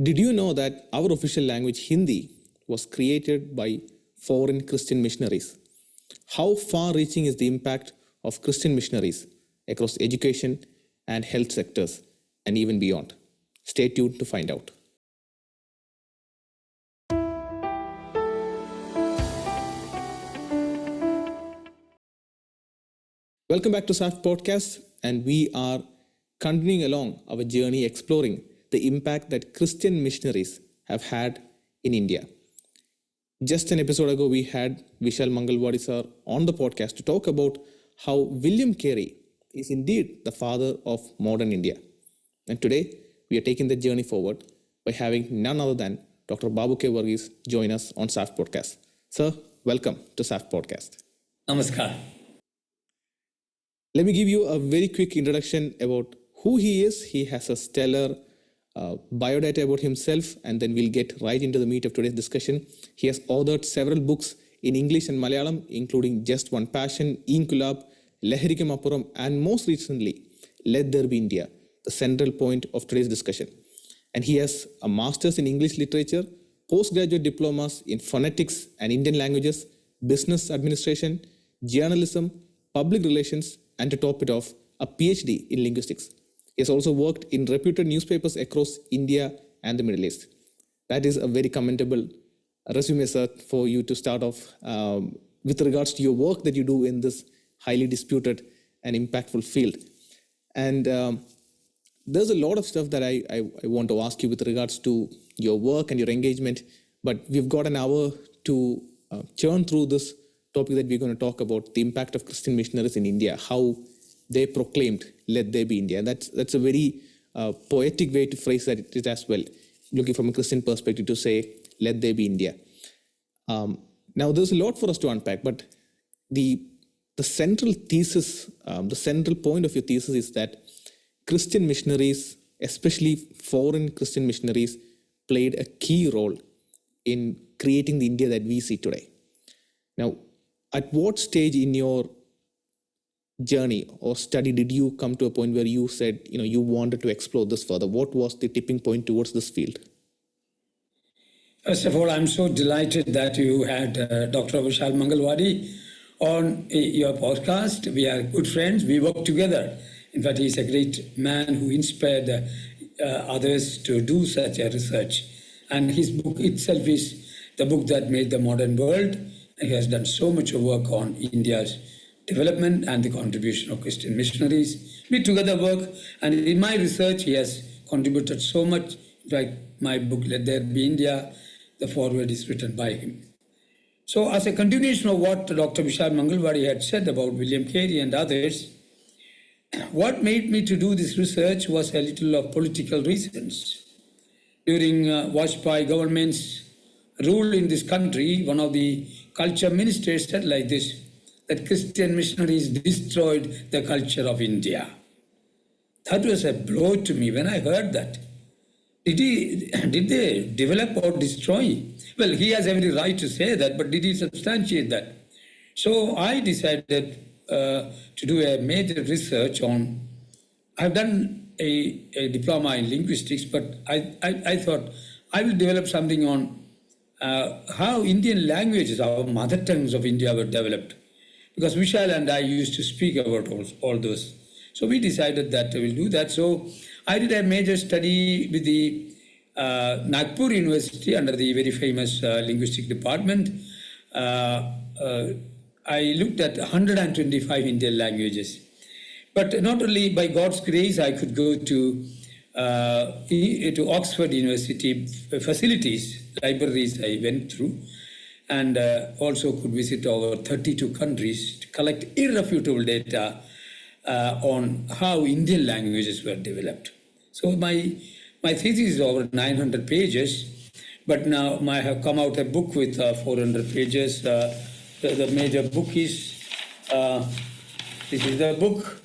Did you know that our official language Hindi was created by foreign Christian missionaries? How far-reaching is the impact of Christian missionaries across education and health sectors and even beyond? Stay tuned to find out. Welcome back to SAFT Podcast, and we are continuing along our journey exploring the impact that Christian missionaries have had in India. Just an episode ago, we had Vishal Mangalwadi sir on the podcast to talk about how William Carey is indeed the father of modern India. And today, we are taking the journey forward by having none other than Dr. Babu K Verghese join us on SAFT Podcast. Sir, welcome to SAFT Podcast. Namaskar. Let me give you a very quick introduction about who he is. He has a stellar biodata about himself, and then we'll get right into the meat of today's discussion. He has authored several books in English and Malayalam, including Just One Passion, Inkulab, Leherikam Appuram, and most recently, Let There Be India, the central point of today's discussion. And he has a master's in English literature, postgraduate diplomas in phonetics and Indian languages, business administration, journalism, public relations, and to top it off, a PhD in linguistics. He has also worked in reputed newspapers across India and the Middle East. That is a very commendable resume, sir, for you to start off with regards to your work that you do in this highly disputed and impactful field. And there's a lot of stuff that I want to ask you with regards to your work and your engagement, but we've got an hour to churn through this topic that we're going to talk about, the impact of Christian missionaries in India, how they proclaimed, let there be India. And that's a very poetic way to phrase it as well, looking from a Christian perspective to say, let there be India. Now, there's a lot for us to unpack, but the central thesis, the central point of your thesis is that Christian missionaries, especially foreign Christian missionaries, played a key role in creating the India that we see today. Now, at what stage in your journey or study did you come to a point where you said, you wanted to explore this further? What was the tipping point towards this field? First of all, I'm so delighted that you had Dr. Vishal Mangalwadi on your podcast. We are good friends. We work together. In fact, he's a great man who inspired others to do such a research. And his book itself is the book that made the modern world. He has done so much work on India's development and the contribution of Christian missionaries. We together work, and in my research, he has contributed so much. In fact, my book, Let There Be India, the foreword is written by him. So as a continuation of what Dr. Vishal Mangalwadi had said about William Carey and others, what made me to do this research was a little of political reasons. During Vajpayee government's rule in this country, one of the culture ministers said like this, that Christian missionaries destroyed the culture of India. That was a blow to me when I heard that. Did they develop or destroy? Well, he has every right to say that, but did he substantiate that? So I decided to do a major research on, I've done a diploma in linguistics, but I thought I will develop something on how Indian languages, our mother tongues of India were developed. Because Vishal and I used to speak about all those. So we decided that we'll do that. So I did a major study with the Nagpur University under the very famous linguistic department. I looked at 125 Indian languages. But not only by God's grace, I could go to Oxford University facilities, libraries I went through, and also could visit over 32 countries to collect irrefutable data on how Indian languages were developed. So my thesis is over 900 pages, but now I have come out a book with 400 pages. The major book is, this is the book,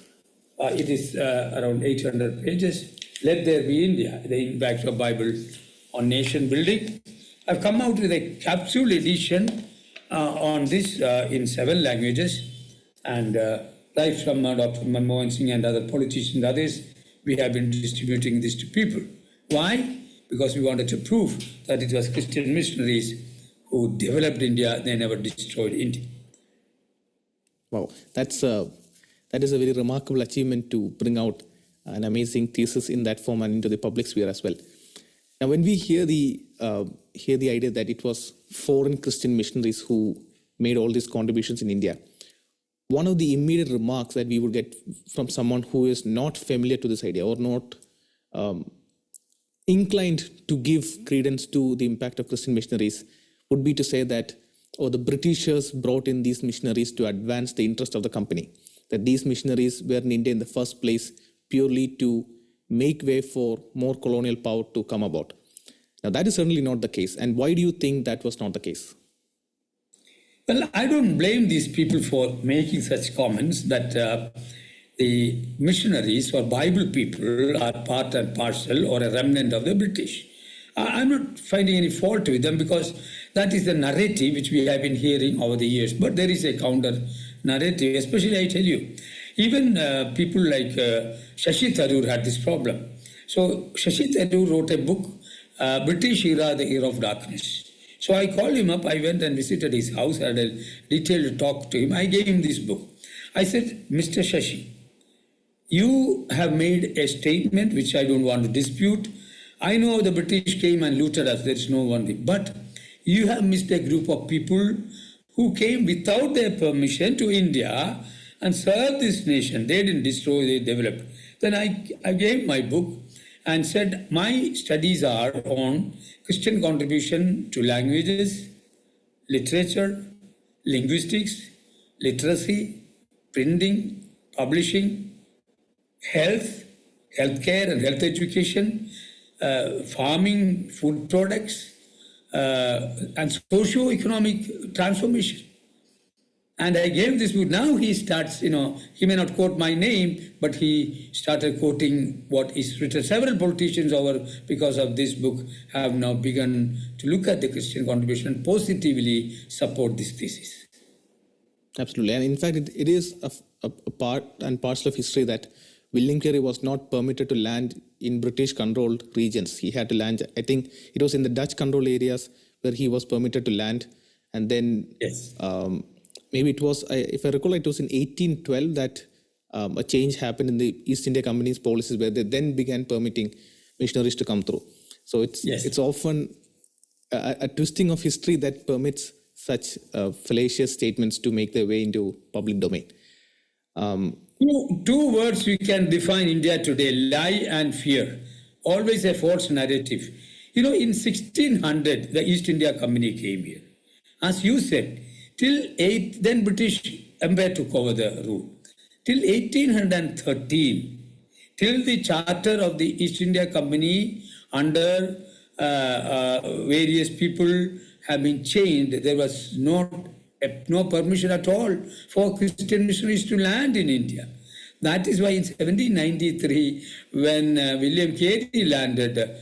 it is around 800 pages, Let There Be India, the impact of Bible on nation building. I've come out with a capsule edition on this in 7 languages, and right from Dr. Manmohan Singh and other politicians and others, we have been distributing this to people. Why? because we wanted to prove that it was Christian missionaries who developed India, they never destroyed India. Wow, that is a very remarkable achievement to bring out an amazing thesis in that form and into the public sphere as well. Now, when we hear the idea that it was foreign Christian missionaries who made all these contributions in India, one of the immediate remarks that we would get from someone who is not familiar to this idea or not inclined to give credence to the impact of Christian missionaries would be to say that, the Britishers brought in these missionaries to advance the interest of the company, that these missionaries were in India in the first place purely to make way for more colonial power to come about. Now, that is certainly not the case. And why do you think that was not the case? Well, I don't blame these people for making such comments that the missionaries or Bible people are part and parcel or a remnant of the British. I'm not finding any fault with them because that is the narrative which we have been hearing over the years. But there is a counter narrative, especially I tell you. Even people like Shashi Tharoor had this problem. So Shashi Tharoor wrote a book, British Era, the Era of Darkness. So I called him up, I went and visited his house, had a detailed talk to him. I gave him this book. I said, Mr. Shashi, you have made a statement which I don't want to dispute. I know the British came and looted us, there is no one thing. But you have missed a group of people who came without their permission to India and served this nation. They didn't destroy, they developed. Then I gave my book and said, my studies are on Christian contribution to languages, literature, linguistics, literacy, printing, publishing, healthcare and health education, farming, food products, and socio-economic transformation. And I gave this book. Now he starts, he may not quote my name, but he started quoting what is written. Several politicians because of this book, have now begun to look at the Christian contribution and positively support this thesis. Absolutely. And in fact, it is a part and parcel of history that William Carey was not permitted to land in British-controlled regions. He had to land, I think it was in the Dutch-controlled areas where he was permitted to land. And then yes. Maybe it was, if I recall, it was in 1812 that a change happened in the East India Company's policies where they then began permitting missionaries to come through. So it's often a twisting of history that permits such fallacious statements to make their way into public domain. Two words we can define India today, lie and fear. Always a false narrative. In 1600, the East India Company came here. As you said, then British Empire took over the rule. Till 1813, till the charter of the East India Company under various people have been changed, there was no permission at all for Christian missionaries to land in India. That is why in 1793, when William Carey landed,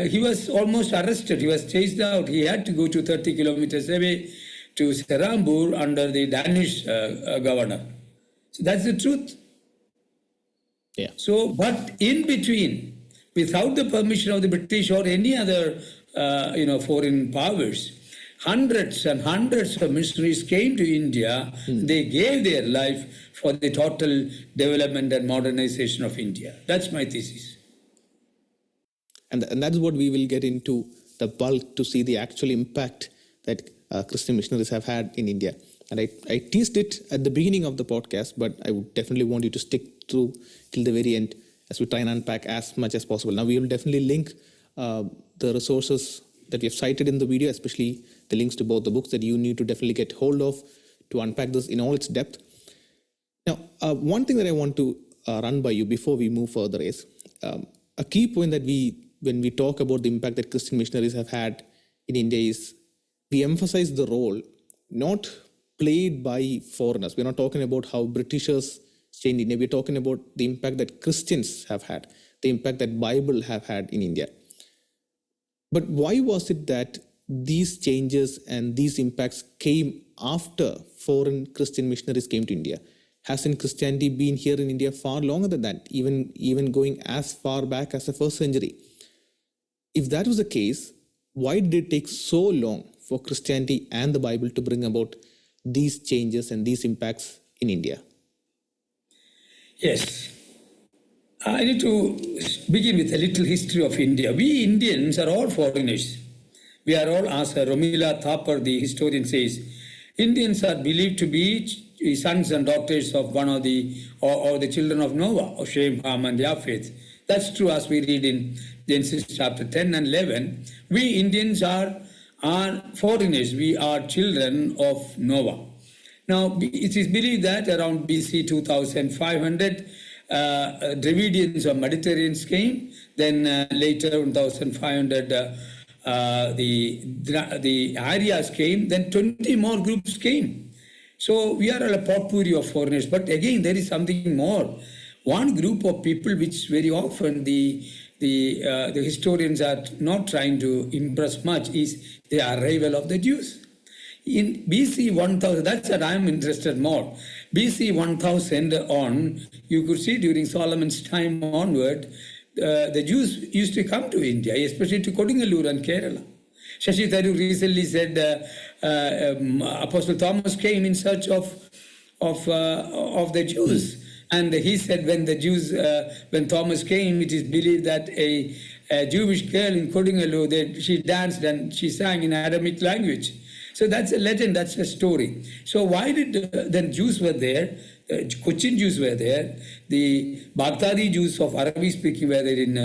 he was almost arrested. He was chased out. He had to go to 30 kilometers away to Serambur under the Danish governor. So that's the truth. Yeah. So, but in between, without the permission of the British or any other, foreign powers, hundreds and hundreds of missionaries came to India. They gave their life for the total development and modernization of India. That's my thesis. And that's what we will get into the bulk to see the actual impact that Christian missionaries have had in India. And I teased it at the beginning of the podcast, but I would definitely want you to stick through till the very end as we try and unpack as much as possible. Now, we will definitely link the resources that we have cited in the video, especially the links to both the books that you need to definitely get hold of to unpack this in all its depth. Now, one thing that I want to run by you before we move further is a key point that when we talk about the impact that Christian missionaries have had in India is we emphasize the role not played by foreigners. We're not talking about how Britishers changed India. We're talking about the impact that Christians have had, the impact that Bible have had in India. But why was it that these changes and these impacts came after foreign Christian missionaries came to India? Hasn't Christianity been here in India far longer than that, even going as far back as the 1st century? If that was the case, why did it take so long for Christianity and the Bible to bring about these changes and these impacts in India? Yes. I need to begin with a little history of India. We Indians are all foreigners. We are all, as Romila Thapar, the historian, says, Indians are believed to be sons and daughters of one of the, or the children of Noah, of Shem, Ham, and Japheth. That's true, as we read in Genesis chapter 10 and 11. We Indians are foreigners. We are children of Noah. Now, it is believed that around BC 2500, Dravidians or Mediterraneans came. Then later, 1500, the Aryas came. Then 20 more groups came. So we are a potpourri of foreigners. But again, there is something more. One group of people which very often the historians are not trying to impress much is the arrival of the Jews. In BC 1000, that's what I am interested more. BC 1000 on, you could see during Solomon's time onward, the Jews used to come to India, especially to Kodingalur and Kerala. Shashi Tharoor recently said Apostle Thomas came in search of the Jews. And he said when Thomas came, it is believed that a Jewish girl in Kodingalur, she danced and she sang in Aramaic language. So that's a legend, that's a story. So why did then Jews were there, Cochin Jews were there, the Baghdadi Jews of Arabic-speaking were there in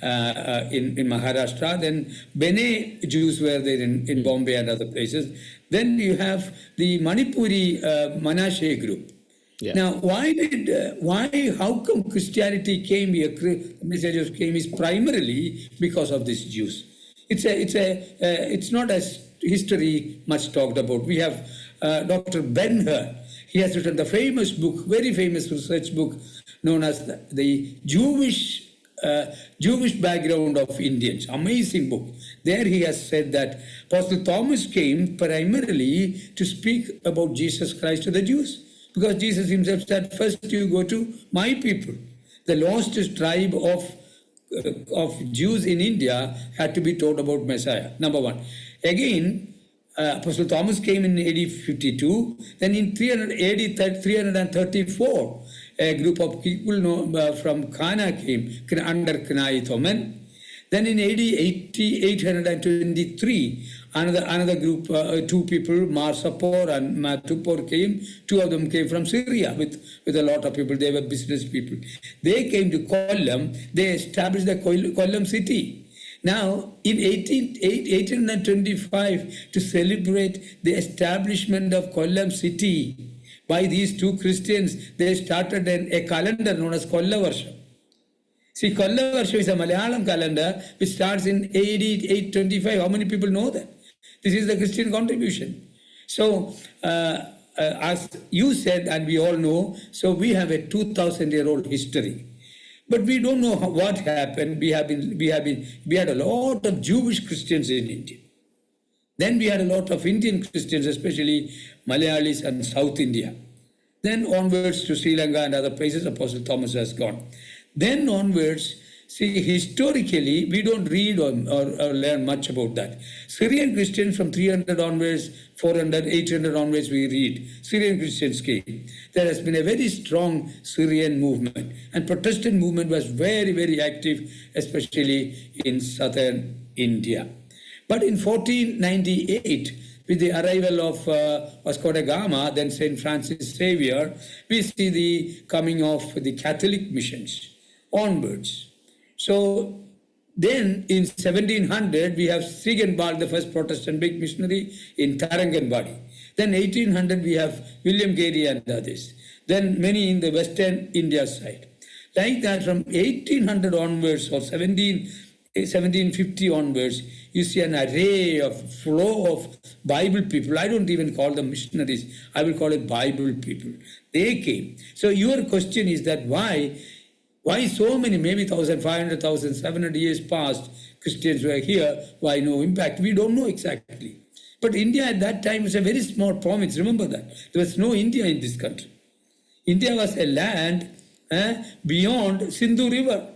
Maharashtra, then Bene Jews were there in Bombay and other places. Then you have the Manipuri Menashe group. Yeah. Now, how come Christianity came here, messages came is primarily because of these Jews. It's not as history much talked about. We have Dr. Ben-Hur. He has written the famous book, very famous research book, known as the Jewish background of Indians. Amazing book. There he has said that Apostle Thomas came primarily to speak about Jesus Christ to the Jews. Because Jesus himself said, first you go to my people. The lost tribe of Jews in India had to be told about Messiah, number one. Again, Apostle Thomas came in AD 52. Then in AD 334, a group of people from Cana came under Kanai Thoman. Then in AD 823, another group, two people, Marsapor and Matupor came. Two of them came from Syria with a lot of people. They were business people. They came to Kollam. They established the Kollam city. Now, in 1825, to celebrate the establishment of Kollam city by these two Christians, they started a calendar known as Kolla Varsham. See, Kolla Varsham is a Malayalam calendar which starts in AD 825. How many people know that? This is the Christian contribution. So, as you said, and we all know, so we have a 2,000-year-old history. But we don't know what happened. We had a lot of Jewish Christians in India. Then we had a lot of Indian Christians, especially Malayalis and South India. Then onwards to Sri Lanka and other places, Apostle Thomas has gone. Then onwards, see, historically, we don't read or learn much about that. Syrian Christians from 300 onwards, 400, 800 onwards, we read. Syrian Christians came. There has been a very strong Syrian movement. And Protestant movement was very, very active, especially in southern India. But in 1498, with the arrival of Vasco da Gama, then St. Francis Xavier, we see the coming of the Catholic missions onwards. So then in 1700, we have Sigenbald, the first Protestant big missionary in Taranganbadi. Then 1800, we have William Carey and others. Then many in the western India side. Like that, from 1800 onwards or 1750 onwards, you see an array of flow of Bible people. I don't even call them missionaries. I will call it Bible people. They came. So your question is that why so many, maybe 1,500, 1,700 years past, Christians were here, why no impact? We don't know exactly. But India at that time was a very small province, remember that. There was no India in this country. India was a land beyond Sindhu River.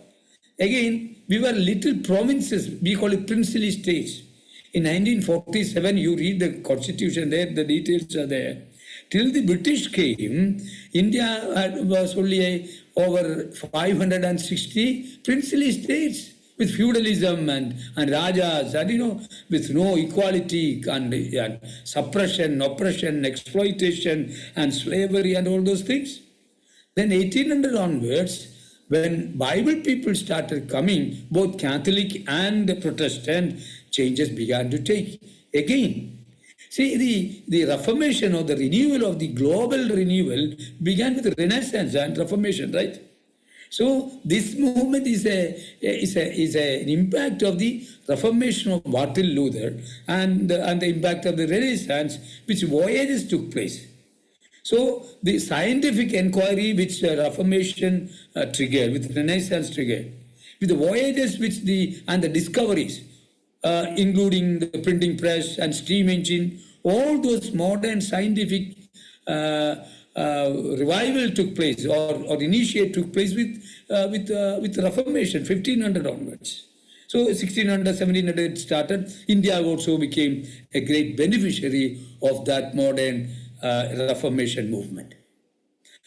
Again, we were little provinces, we call it princely states. In 1947, you read the constitution there, the details are there. Till the British came, India was only over 560 princely states with feudalism and rajas, and with no equality and suppression, oppression, exploitation and slavery and all those things. Then 1800 onwards, when Bible people started coming, both Catholic and Protestant, changes began to take again. See, the Reformation or the renewal of the global renewal began with the Renaissance and Reformation, right? So this movement is an impact of the Reformation of Martin Luther and the impact of the Renaissance, which voyages took place. So the scientific inquiry which Reformation triggered, with Renaissance triggered, with the voyages and the discoveries, including the printing press and steam engine, all those modern scientific revival took place or initiate took place with Reformation, 1500 onwards. So 1600, 1700 it started. India also became a great beneficiary of that modern Reformation movement.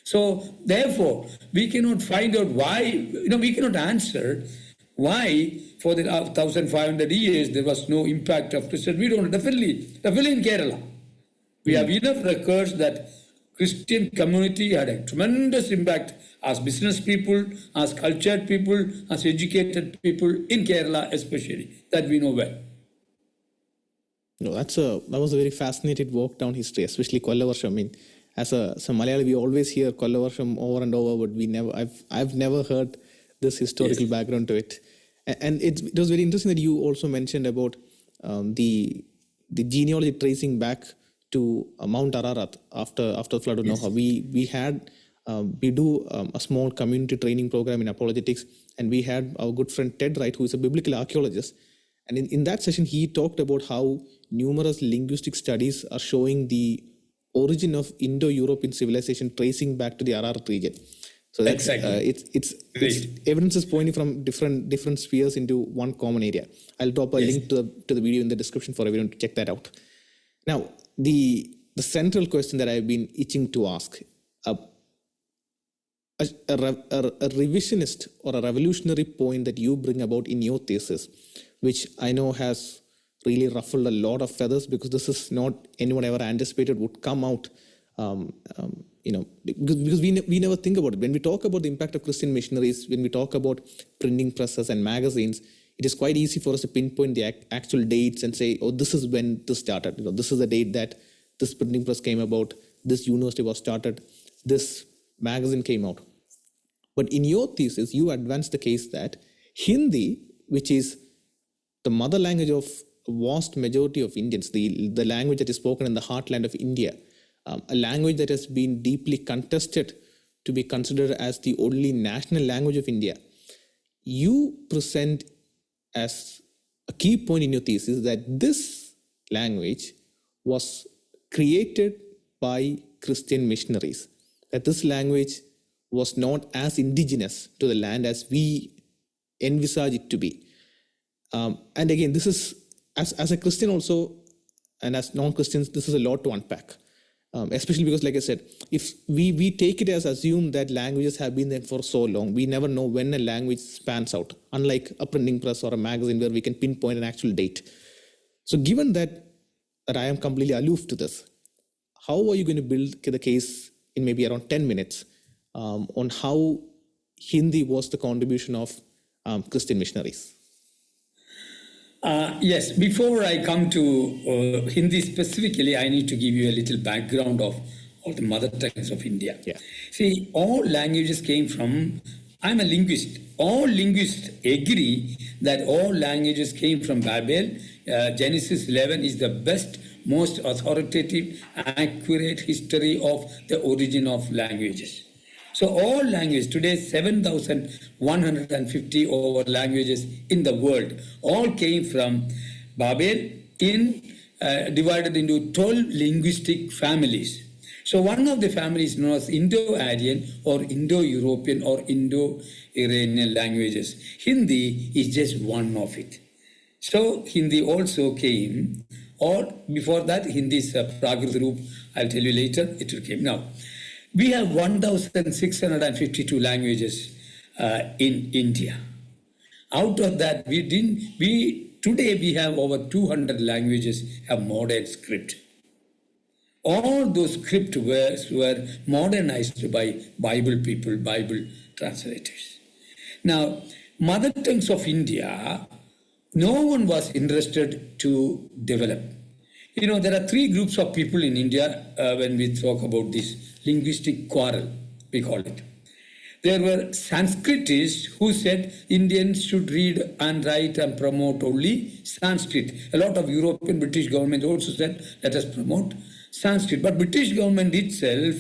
So therefore, we cannot find out why, we cannot answer why for the 1500 years there was no impact of Christian. We don't know. Definitely in Kerala. We have enough records that Christian community had a tremendous impact as business people, as cultured people, as educated people in Kerala especially, that we know well. No, that was a very fascinating walk down history, especially Kollavarsham. I mean, as a Malayali, we always hear Kollavarsham over and over, but I've never heard this historical background to it. And it was very interesting that you also mentioned about the genealogy tracing back to Mount Ararat after the flood of Noah. We do a small community training program in apologetics, and we had our good friend Ted Wright, who is a biblical archaeologist. And in that session, he talked about how numerous linguistic studies are showing the origin of Indo-European civilization tracing back to the Ararat region. So that's it's evidence is pointing from different spheres into one common area. I'll drop a link to the video in the description for everyone to check that out. Now, the central question that I've been itching to ask, a revisionist or a revolutionary point that you bring about in your thesis, which I know has really ruffled a lot of feathers, because this is not anyone ever anticipated would come out. Because we never think about it. When we talk about the impact of Christian missionaries, when we talk about printing presses and magazines, it is quite easy for us to pinpoint the actual dates and say, oh, this is when this started. This is the date that this printing press came about, this university was started, this magazine came out. But in your thesis, you advance the case that Hindi, which is the mother language of a vast majority of Indians, the language that is spoken in the heartland of India, a language that has been deeply contested to be considered as the only national language of India, you present as a key point in your thesis that this language was created by Christian missionaries, that this language was not as indigenous to the land as we envisage it to be. And again, this is, as a Christian also, and as non-Christians, this is a lot to unpack. Especially because, like I said, if we take it as assumed that languages have been there for so long, we never know when a language spans out, unlike a printing press or a magazine where we can pinpoint an actual date. So given that I am completely aloof to this, how are you going to build the case in maybe around 10 minutes on how Hindi was the contribution of Christian missionaries? Yes, before I come to Hindi specifically, I need to give you a little background of all the mother tongues of India. Yeah. See, all languages came from, I'm a linguist. All linguists agree that all languages came from Babel. Genesis 11 is the best, most authoritative, accurate history of the origin of languages. So all languages, today 7,150 over languages in the world, all came from Babel, divided into 12 linguistic families. So one of the families known as Indo-Aryan or Indo-European or Indo-Iranian languages. Hindi is just one of it. So Hindi also came, or before that Hindi is a Prakrit Roop. I'll tell you later, it will came. Now, we have 1,652 languages in India. Out of that, today we have over 200 languages have modern script. All those script were modernized by Bible people, Bible translators. Now, mother tongues of India, no one was interested to develop. You know, there are three groups of people in India when we talk about this linguistic quarrel, we call it. There were Sanskritists who said Indians should read and write and promote only Sanskrit. A lot of European British government also said, let us promote Sanskrit. But British government itself,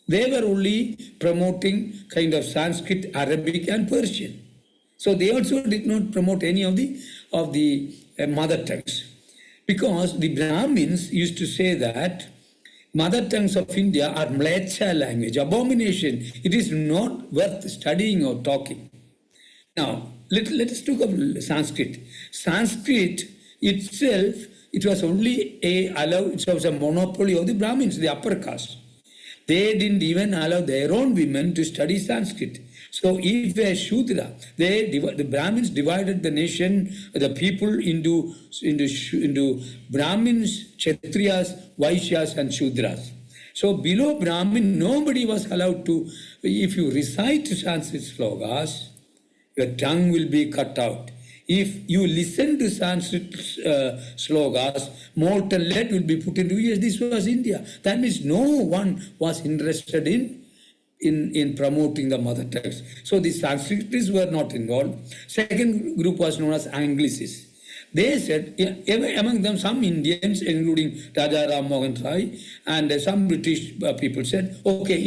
they were only promoting kind of Sanskrit, Arabic and Persian. So they also did not promote any of the mother tongues. Because the Brahmins used to say that mother tongues of India are mlecha language, abomination. It is not worth studying or talking. Now, let us talk about Sanskrit. Sanskrit itself, it was only it was a monopoly of the Brahmins, the upper caste. They didn't even allow their own women to study Sanskrit. So if a Shudra, the Brahmins divided the nation, the people into Brahmins, Kshatriyas, Vaishyas and Shudras. So below Brahmin, nobody was allowed to, if you recite Sanskrit slogas, your tongue will be cut out. If you listen to Sanskrit slogas, molten lead will be put into you. Yes, this was India. That means no one was interested in promoting the mother tongues. So the Sanskritists were not involved. Second group was known as Anglicists. They said, among them some Indians, including Raja Ram Mohan Rai, and some British people said, okay,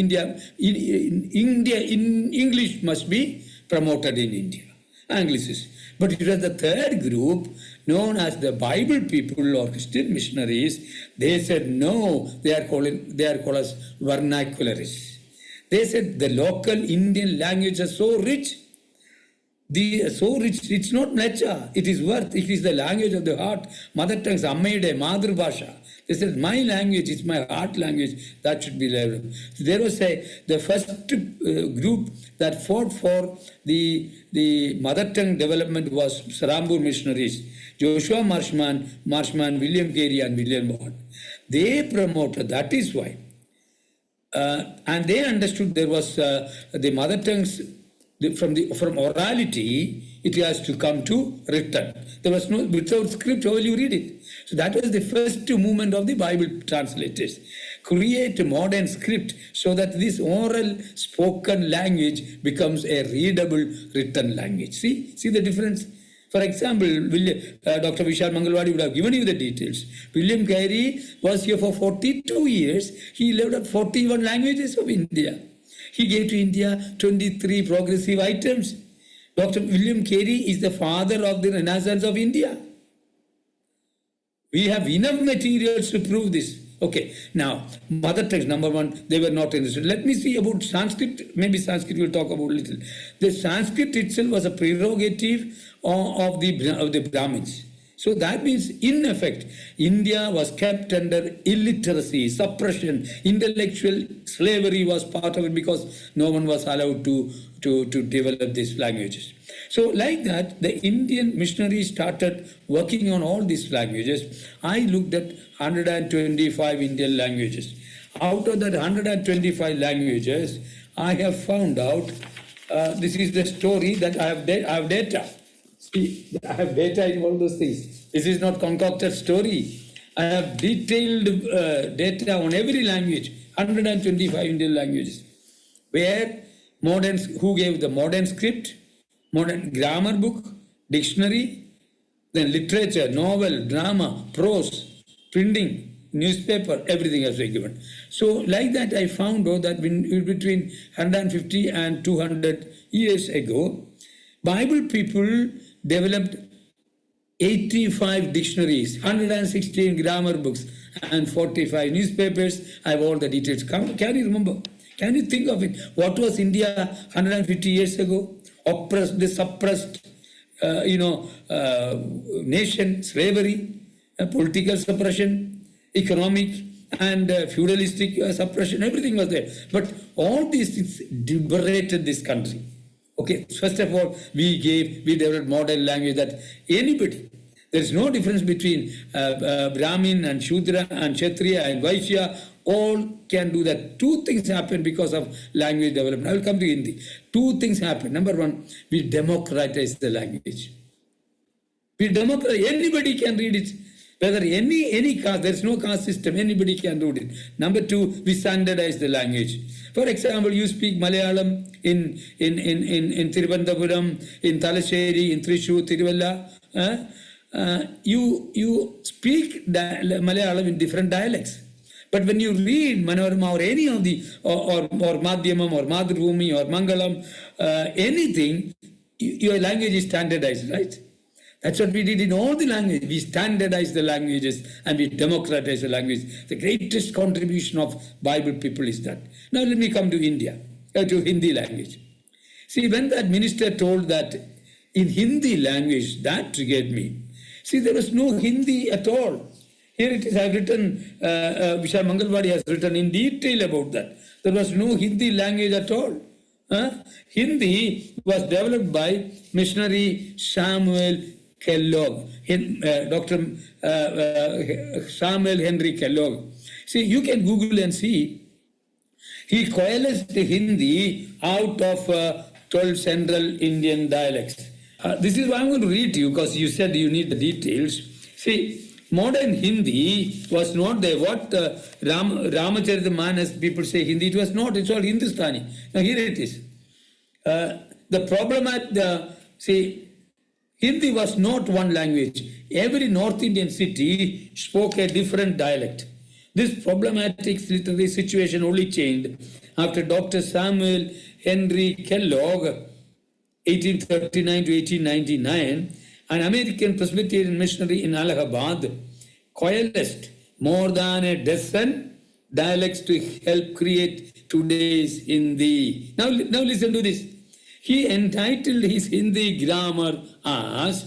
English must be promoted in India. Anglicists. But it was the third group, known as the Bible people or Christian missionaries. They said no, they are called as vernacularists. They said the local Indian language is so rich. It's not mlecha, it is worth, it is the language of the heart. Mother tongue, Ammayude, Madhur Bhasha. They said, my language is my heart language, that should be developed. So there was the first group that fought for the mother tongue development was Sarambur missionaries, Joshua Marshman, William Carey and William Ward. They promoted, that is why. And they understood there was the mother tongues, from orality, it has to come to written. There was no, without script, how will you read it? So that was the first movement of the Bible translators. Create a modern script so that this oral spoken language becomes a readable written language. See the difference? For example, Dr. Vishal Mangalwadi would have given you the details. William Carey was here for 42 years. He lived at 41 languages of India. He gave to India 23 progressive items. Dr. William Carey is the father of the Renaissance of India. We have enough materials to prove this. Okay, now, mother tongues, number one, they were not interested. Let me see about Sanskrit. Maybe Sanskrit we'll talk about a little. The Sanskrit itself was a prerogative of the Brahmins. So that means, in effect, India was kept under illiteracy, suppression, intellectual slavery was part of it because no one was allowed to develop these languages. So like that, the Indian missionaries started working on all these languages. I looked at 125 Indian languages. Out of that 125 languages, I have found out, this is the story that I have data. See, I have data in all those things. This is not concocted story. I have detailed data on every language, 125 Indian languages, where who gave the modern script, modern grammar book, dictionary, then literature, novel, drama, prose, printing, newspaper, everything has been given. So like that, I found out that between 150 and 200 years ago, Bible people developed 85 dictionaries, 116 grammar books, and 45 newspapers. I have all the details. Can you remember? Can you think of it? What was India 150 years ago? Oppressed, suppressed, nation, slavery, political suppression, economic and feudalistic suppression, everything was there. But all these things liberated this country. Okay, first of all, we developed modern language that anybody, there is no difference between Brahmin and Shudra and Kshatriya and Vaishya, all can do that. Two things happen because of language development. I will come to Hindi. Two things happen. Number one, we democratize the language. Anybody can read it. Whether any caste, there is no caste system, anybody can read it. Number two, we standardize the language. For example, you speak Malayalam in Thiruvananthapuram, in Talasheri, in Thrissur, Tiruvalla. You speak Malayalam in different dialects. But when you read Manorama or any of the, or Madhyamam or Madhurabhumi or Mangalam, anything, your language is standardized, right? That's what we did in all the languages. We standardized the languages and we democratized the language. The greatest contribution of Bible people is that. Now let me come to India, to Hindi language. See, when that minister told that in Hindi language, that triggered me. See, there was no Hindi at all. Here it is, I have written, Vishal Mangalwadi has written in detail about that. There was no Hindi language at all. Hindi was developed by missionary Samuel Kellogg, Dr. Samuel Henry Kellogg. See, you can Google and see. He coalesced Hindi out of 12 Central Indian dialects. This is what I'm going to read to you because you said you need the details. See, modern Hindi was not there. What Ramacharita people say Hindi, it was not. It's all Hindustani. Now here it is. The problem Hindi was not one language. Every North Indian city spoke a different dialect. This problematic literary situation only changed after Dr. Samuel Henry Kellogg, 1839 to 1899, an American Presbyterian missionary in Allahabad, coalesced more than a dozen dialects to help create today's Hindi. Now listen to this. He entitled his Hindi grammar as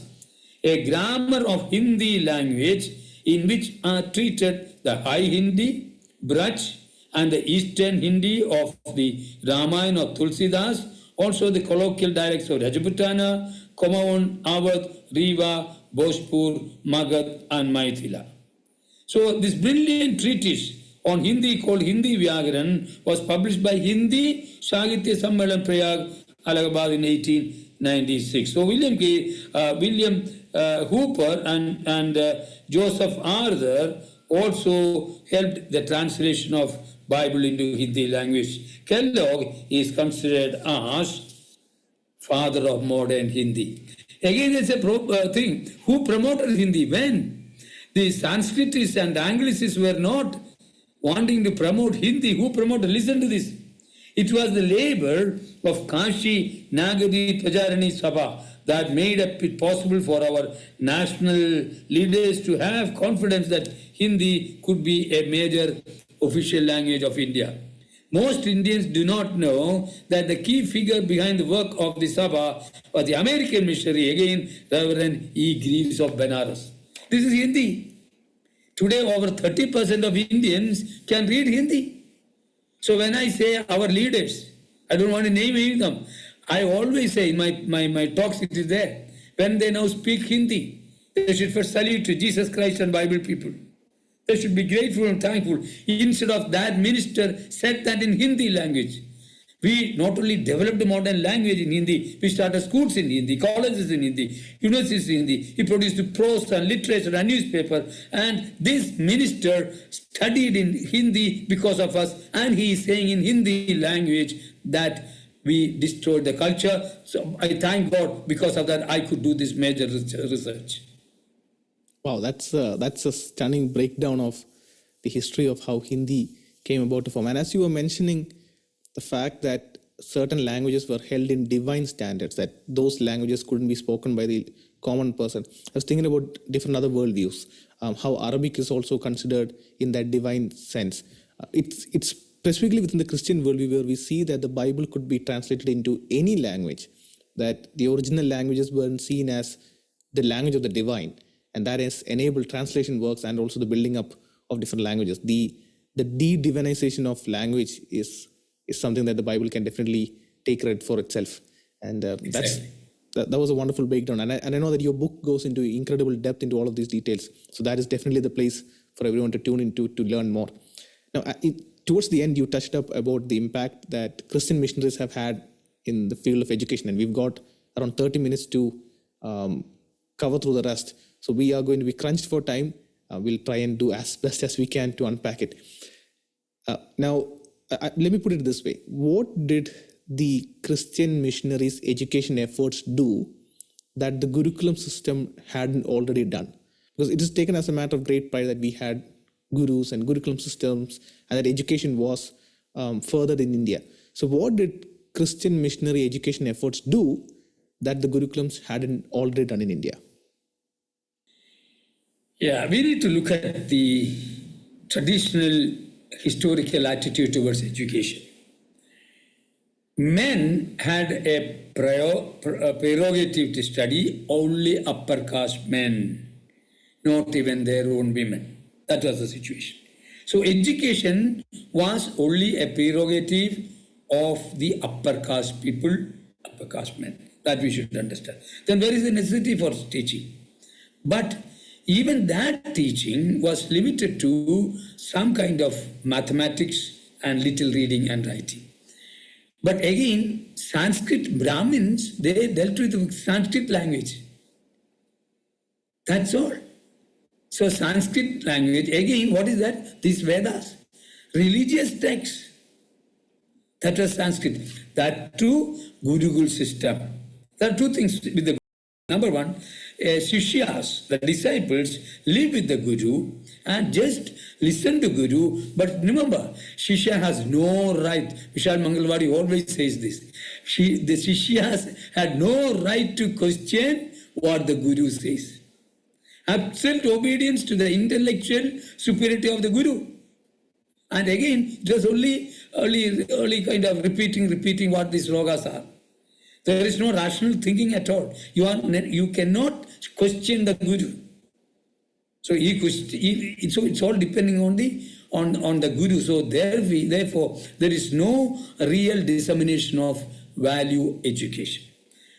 A Grammar of Hindi Language, in which are treated the High Hindi, Braj, and the Eastern Hindi of the Ramayana of Tulsidas, also the colloquial dialects of Rajputana, Kumaon, Awadh, Riva, Bhojpur, Magad, and Maithila. So this brilliant treatise on Hindi called Hindi Vyagaran was published by Hindi Sahitya Sammelan Prayag, Allahabad in 1896. So William Hooper and Joseph Arthur also helped the translation of Bible into Hindi language. Kellogg is considered as father of modern Hindi. Again, there's a thing. Who promoted Hindi? When? The Sanskritists and Anglicists were not wanting to promote Hindi. Who promoted? Listen to this. It was the labor of Kashi Nagari Prajarani Sabha that made it possible for our national leaders to have confidence that Hindi could be a major official language of India. Most Indians do not know that the key figure behind the work of the Sabha was the American missionary, again, Reverend E. Greaves of Benares. This is Hindi. Today, over 30% of Indians can read Hindi. So when I say our leaders, I don't want to name any of them. I always say in my talks, it is there. When they now speak Hindi, they should first salute to Jesus Christ and Bible people. They should be grateful and thankful. Instead of that, minister said that in Hindi language. We not only developed a modern language in Hindi, we started schools in Hindi, colleges in Hindi, universities in Hindi. He produced prose and literature and newspaper. And this minister studied in Hindi because of us. And he is saying in Hindi language that we destroyed the culture. So I thank God because of that I could do this major research. Wow, that's a stunning breakdown of the history of how Hindi came about to form. And as you were mentioning, the fact that certain languages were held in divine standards, that those languages couldn't be spoken by the common person. I was thinking about different other worldviews, how Arabic is also considered in that divine sense. It's specifically within the Christian worldview where we see that the Bible could be translated into any language, that the original languages weren't seen as the language of the divine, and that has enabled translation works and also the building up of different languages. The de-divinization of language is something that the Bible can definitely take credit for itself. And Exactly. that was a wonderful breakdown. And I know that your book goes into incredible depth into all of these details. So that is definitely the place for everyone to tune into to learn more. Now, towards the end, you touched up about the impact that Christian missionaries have had in the field of education. And we've got around 30 minutes to cover through the rest. So we are going to be crunched for time. We'll try and do as best as we can to unpack it. Now, let me put it this way. What did the Christian missionaries' education efforts do that the Gurukulam system hadn't already done? Because it is taken as a matter of great pride that we had gurus and Gurukulam systems and that education was furthered in India. So what did Christian missionary education efforts do that the Gurukulams hadn't already done in India? Yeah, we need to look at the traditional historical attitude towards education. Men had a prerogative to study, only upper caste men, not even their own women. That was the situation. So education was only a prerogative of the upper caste people, upper caste men. That we should understand. Then where is the necessity for teaching? But even that teaching was limited to some kind of mathematics and little reading and writing. But again, Sanskrit Brahmins, they dealt with the Sanskrit language. That's all. So Sanskrit language, again, what is that? These Vedas, religious texts. That was Sanskrit. That too, Gurukul system. There are two things with the Number one, Shishyas, the disciples, live with the Guru and just listen to Guru. But remember, Shishya has no right. Vishal Mangalwadi always says this. The Shishyas had no right to question what the Guru says. Absent obedience to the intellectual superiority of the Guru. And again, it was only kind of repeating what these slogas are. There is no rational thinking at all. You cannot question the Guru. So it's all depending on the Guru. So therefore, there is no real dissemination of value education.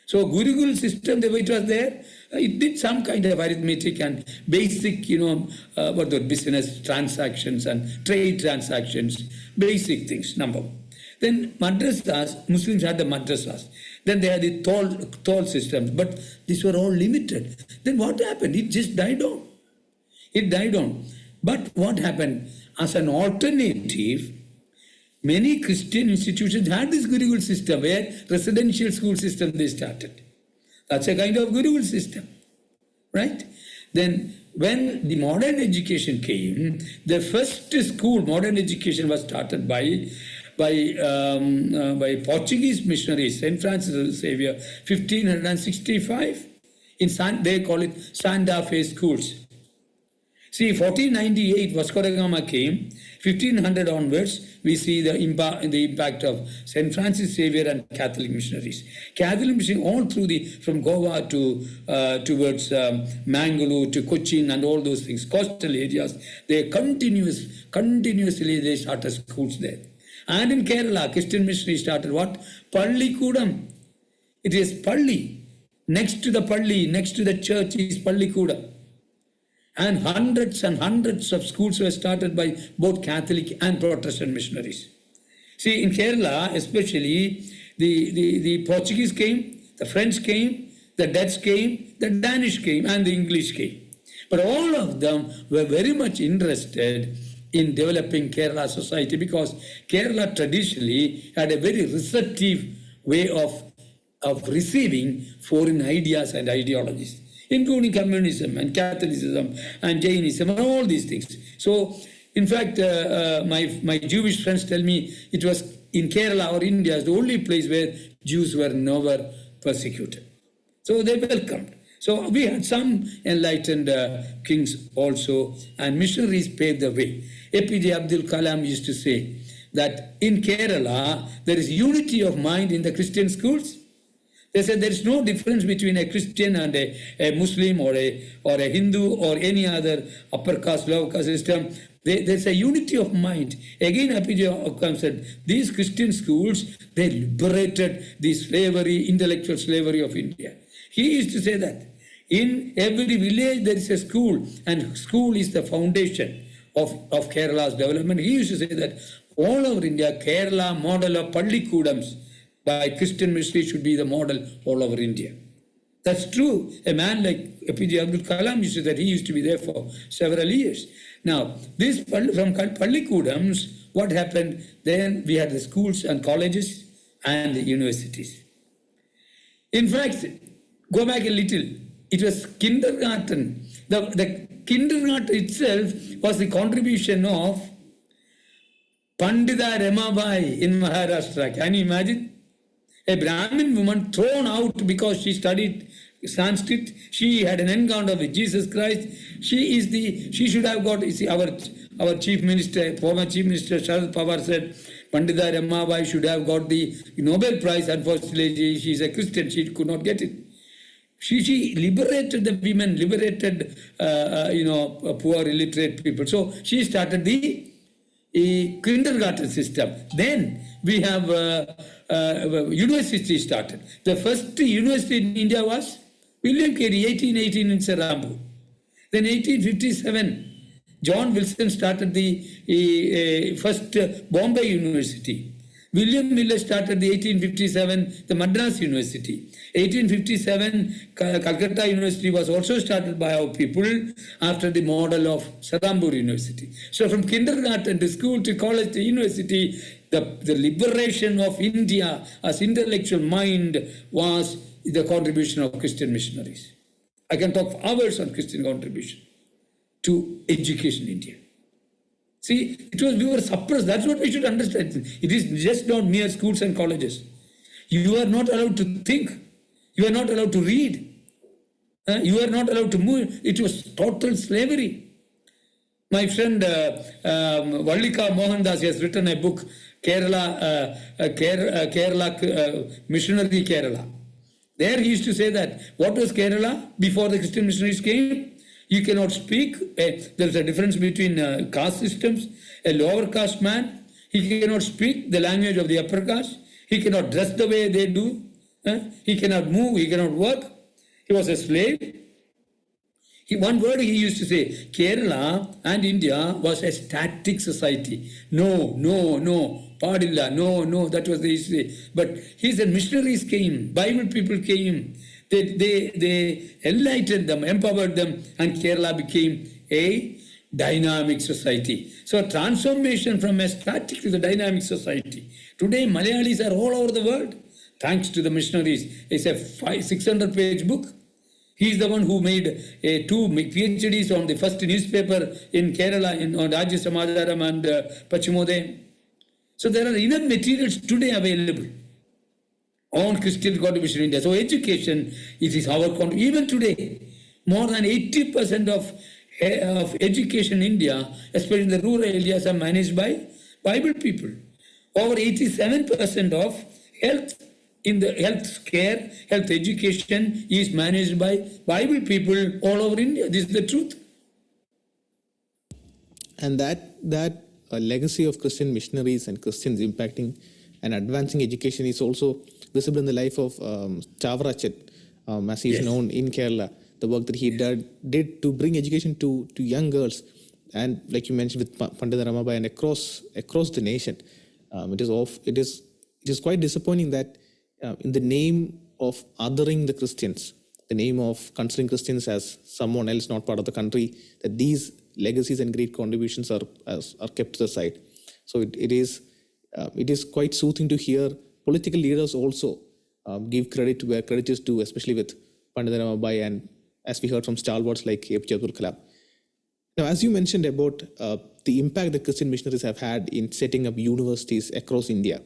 So Gurukul system, the way it was there, it did some kind of arithmetic and basic, about the business transactions and trade transactions, basic things, number one. Then madrasas, Muslims had the madrasas. Then they had the toll systems, but these were all limited. Then what happened? It just died down. It died down. But what happened? As an alternative, many Christian institutions had this Gurukul system, where residential school system they started. That's a kind of Gurukul system, right? Then when the modern education came, the first school, modern education, was started by Portuguese missionaries, St. Francis Xavier, 1565. They call it Santa Fe schools. See, 1498, Vasco da Gama came. 1500 onwards, we see the impact of St. Francis Xavier and Catholic missionaries. Catholic missionaries all through from Goa to towards Mangalore to Cochin and all those things, coastal areas, they continuously they started schools there. And in Kerala, Christian missionaries started what? Pallikudam. It is Palli. Next to the Palli, next to the church is Pallikudam. And hundreds of schools were started by both Catholic and Protestant missionaries. See, in Kerala, especially, the Portuguese came, the French came, the Dutch came, the Danish came, and the English came. But all of them were very much interested in developing Kerala society, because Kerala traditionally had a very receptive way of receiving foreign ideas and ideologies, including communism and Catholicism and Jainism and all these things. So, in fact, my Jewish friends tell me it was in Kerala or India the only place where Jews were never persecuted. So they welcomed. So we had some enlightened kings also, and missionaries paved the way. APJ Abdul Kalam used to say that in Kerala, there is unity of mind in the Christian schools. They said there is no difference between a Christian and a Muslim or a Hindu or any other upper caste, lower caste system. There's a unity of mind. Again, APJ Kalam said, these Christian schools, they liberated the slavery, intellectual slavery of India. He used to say that. In every village there is a school, and school is the foundation of Kerala's development. He used to say that all over India, Kerala model of Pallikudams by Christian ministry should be the model all over India. That's true. A man like APJ Abdul Kalam used to say that. He used to be there for several years. Now, this from Pallikudams, what happened? Then we had the schools and colleges and the universities. In fact, go back a little. It was kindergarten. The kindergarten itself was the contribution of Pandita Ramabai in Maharashtra. Can you imagine? A Brahmin woman thrown out because she studied Sanskrit. She had an encounter with Jesus Christ. She should have got, you see, our chief minister, former chief minister Sharad Pawar said, Pandita Ramabai should have got the Nobel Prize. Unfortunately, she is a Christian. She could not get it. She liberated the women, liberated, poor illiterate people. So she started the kindergarten system. Then we have university started. The first university in India was William Carey, 1818 in Serambur. Then 1857, John Wilson started the first Bombay University. William Miller started the 1857, the Madras University. 1857, Calcutta University was also started by our people after the model of Serambur University. So from kindergarten to school to college to university, the liberation of India as intellectual mind was the contribution of Christian missionaries. I can talk for hours on Christian contribution to education in India. See, we were suppressed. That's what we should understand. It is just not mere schools and colleges. You are not allowed to think. You are not allowed to read. You are not allowed to move. It was total slavery. My friend Vallika Mohandas has written a book, Kerala, Missionary Kerala. There he used to say that, what was Kerala before the Christian missionaries came? You cannot speak. There's a difference between caste systems. A lower caste man, he cannot speak the language of the upper caste. He cannot dress the way they do. He cannot move. He cannot work. He was a slave. One word he used to say, Kerala and India was a static society. No, Padilla, no, that was the history. But he said missionaries came, Bible people came. They enlightened them, empowered them, and Kerala became a dynamic society. So transformation from a static to the dynamic society. Today Malayalis are all over the world, thanks to the missionaries. It's a 600-page book. He is the one who made 2 PhDs on the first newspaper in Kerala, on Rajya Samadaram and Pachimode. So there are enough materials today available on Christian contribution in India. So education, it is our contribution. Even today, more than 80% of education in India, especially in the rural areas, are managed by Bible people. Over 87% of health in the health care, health education is managed by Bible people all over India. This is the truth. And that legacy of Christian missionaries and Christians impacting and advancing education is also visible in the life of Chavrachet, as he is known in Kerala. The work that he did to bring education to young girls, and like you mentioned with Pandita Ramabai and across the nation, it is quite disappointing that in the name of othering the Christians, the name of considering Christians as someone else not part of the country, that these legacies and great contributions are kept to the side. So it is quite soothing to hear political leaders also give credit to where credit is due, especially with Pandita Ramabai and, as we heard from stalwarts like APJ Abdul Kalam. Now, as you mentioned about the impact that Christian missionaries have had in setting up universities across India,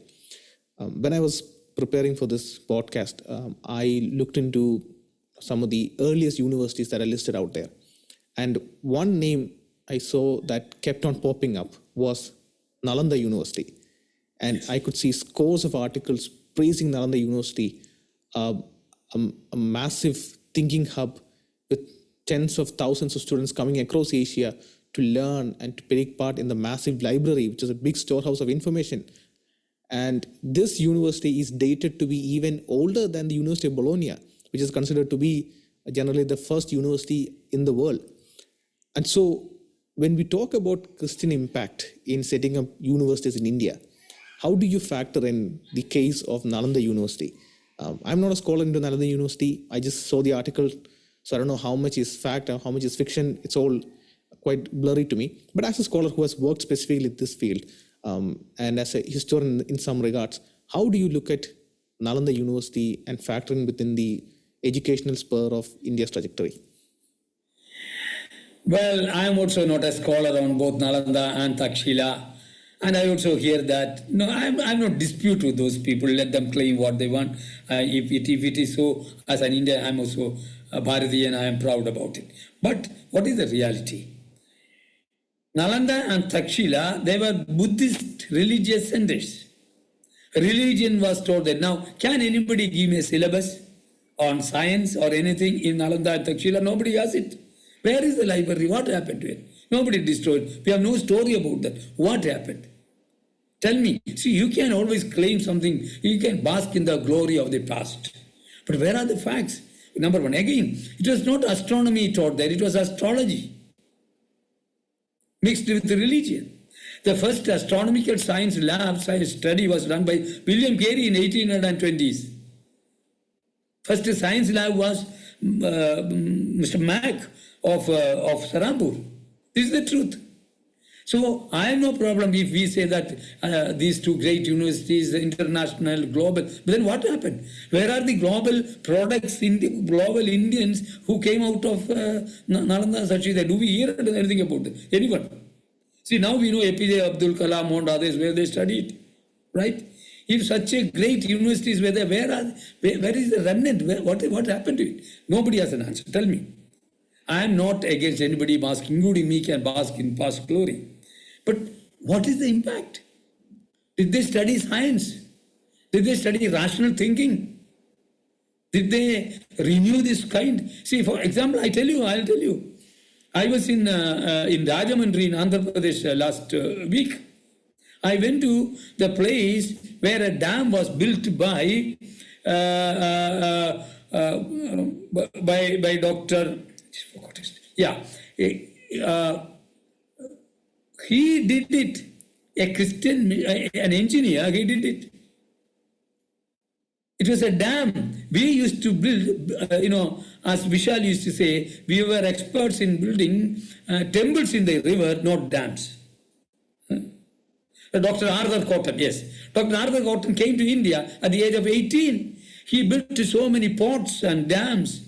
when I was preparing for this podcast, I looked into some of the earliest universities that are listed out there. And one name I saw that kept on popping up was Nalanda University. And I could see scores of articles praising Nalanda University, a massive thinking hub with tens of thousands of students coming across Asia to learn and to take part in the massive library, which is a big storehouse of information. And this university is dated to be even older than the University of Bologna, which is considered to be generally the first university in the world. And so when we talk about Christian impact in setting up universities in India, how do you factor in the case of Nalanda University? I'm not a scholar into Nalanda University. I just saw the article, so I don't know how much is fact or how much is fiction. It's all quite blurry to me. But as a scholar who has worked specifically in this field, and as a historian in some regards, how do you look at Nalanda University and factor in within the educational spur of India's trajectory? Well, I am also not a scholar on both Nalanda and Takshila. And I also hear that, no, I'm not dispute with those people. Let them claim what they want. If it is so, as an Indian, I'm also a Bharati and I am proud about it. But what is the reality? Nalanda and Takshila, they were Buddhist religious centers. Religion was taught there. Now, can anybody give me a syllabus on science or anything in Nalanda and Takshila? Nobody has it. Where is the library? What happened to it? Nobody destroyed. We have no story about that. What happened? Tell me. See, you can always claim something. You can bask in the glory of the past. But where are the facts? Number one, again, it was not astronomy taught there. It was astrology mixed with religion. The first astronomical science lab science study was done by William Carey in 1820s. First science lab was Mr. Mack of Sarampur. This is the truth. So I have no problem if we say that these two great universities, international, global, but then what happened? Where are the global products, global Indians who came out of Nalanda, Sachida? Do we hear anything about them? Anyone? See, now we know APJ Abdul Kalam and others where they studied, right? If such a great universities were there, where is the remnant? What happened to it? Nobody has an answer. Tell me. I am not against anybody basking, including me, can bask in past glory. But what is the impact? Did they study science? Did they study rational thinking? Did they renew this kind? See, for example, I'll tell you. I was in Rajamandri in Andhra Pradesh last week. I went to the place where a dam was built by Dr. Yeah, he did it. A Christian, an engineer, he did it. It was a dam. We used to build, as Vishal used to say, we were experts in building temples in the river, not dams. Dr. Arthur Cotton, yes. Dr. Arthur Cotton came to India at the age of 18. He built so many ports and dams.